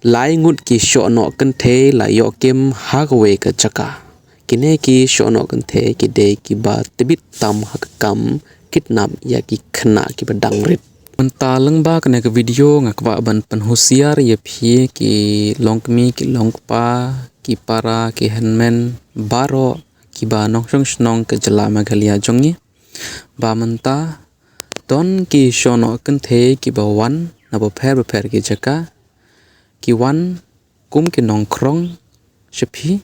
lai ngut ki Shohnoh Kynthei la yo kem hagwe ka chaka kine ki Shohnoh Kynthei ki de Kiba tibit tam hakam kidnap Ïaki Khynnah ki badang rit menta lengba kene ke video ngakwa ban pen Husiar ye phi ki longkmi ki longpa ki para ki henmen baro Kiba Nongkyndong ke jela magalia jongi ba menta don ki Shohnoh Kynthei ki bawan na per ki jaka ki wan kum ki Nongkyndong shepi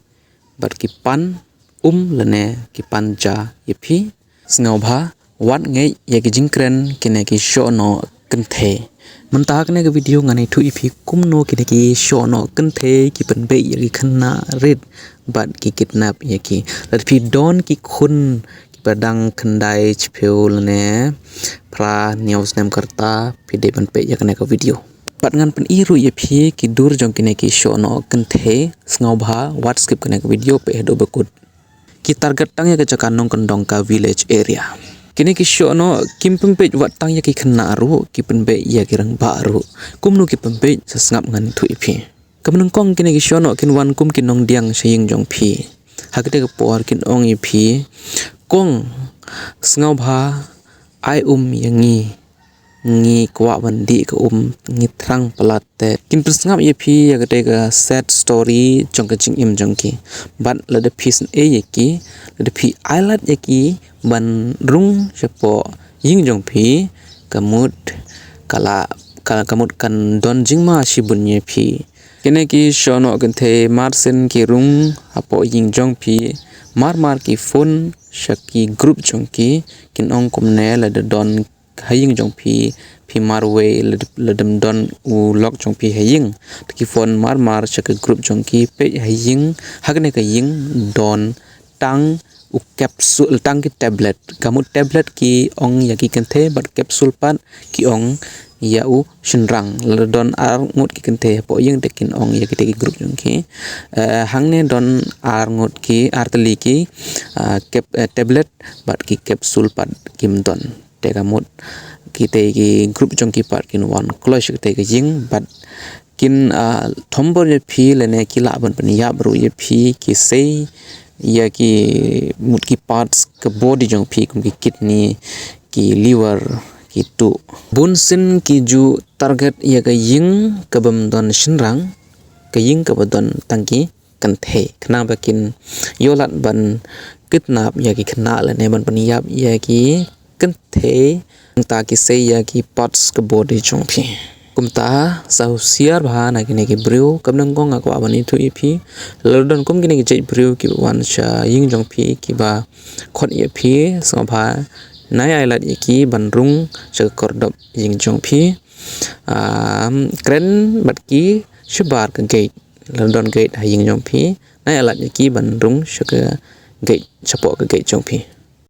bat ki pan lene ki panja yepi sngau bha wat ngai ye ki jingkren kine ki Shohnoh Kynthei mentah kene ke video ngani thu ipi kumno kine ki Shohnoh Kynthei ki penbe ye ki Khynnah rit bat ki kidnap ye ki ladpi don ki khun ki padang Khynnah chpeu lene pra news nem karta pide penbe ye kene ke video bat ngan pen iru ye phi ki dur jong kine ki Shohnoh Kynthei sngau bha wat skip kene ke video pe do bekut ki target tang ye ke chaka Nongkyndong ka village area kini ki Shohnoh kim pempe wat tang ye ki Khynnah ru ki penbe ye ki rang ba ru kumnu ki pempe sasngap ngan thu ipi kamnung kong kini ki Shohnoh kin wan kum kin Nongdyang saying jong phi hakte ke por kin ong ipi kong sngau bha ai ngi kwa bandi ke ngi trang palate kin persngap ye phi ya ke sad story jong ke jing im jong ki but la de peace ye ki la de phi island ye ki ban rung sepo ying jong phi kamut kala kamut kan don jingma shibun ye phi kene ki Shohnoh Kynthei marsen ki rung apo ying jong phi mar ki phone shaki group jong ki kin ong kumne la de don haying jong phi marwe ledem don u lok jong phi haying ki phone mar shaki group jong ki pe haying hagne ka ying don tang u capsule tang ki tablet kamu tablet ki ong Ïaki Kynthei bat capsule pat ki ong ya u shinrang le don ar ngut ki Kynthei po ying tekin ong Ïaki ki group jong ki hangne don ar ngut ki arteli ki tablet bat ki capsule pat kim don te kamut ki te ki group jong ki pat kin wan klosh te ki ying bat kin thombor ye phi lene ki la ban pen ya bru ye phi ki sei ya ki mut ki parts ke body jong phi kum ki kidney ki liver ki tu bunsin ki ju target ya ka ying ka bam don shinrang ka ying ka badon tangki Kynthei khna bakin yolat ban kidnap ya ki Khynnah lene ban pan yap ya ki Kynthei ta ki sei ya ki parts ke body jong phi kumta sa Husiar bha na kine ki brew kamnang kong akwa bani thu ipi lordon kum kine ki jai brew ki wan sha ying jong phi ki ba khot ye phi so bha nai ailat ye ki ban rung cha kordop ying jong phi kren bat ki shbar ka gate lordon gate ha ying jong phi nai ailat ye ki ban rung sha ka gate chapo ka gate jong phi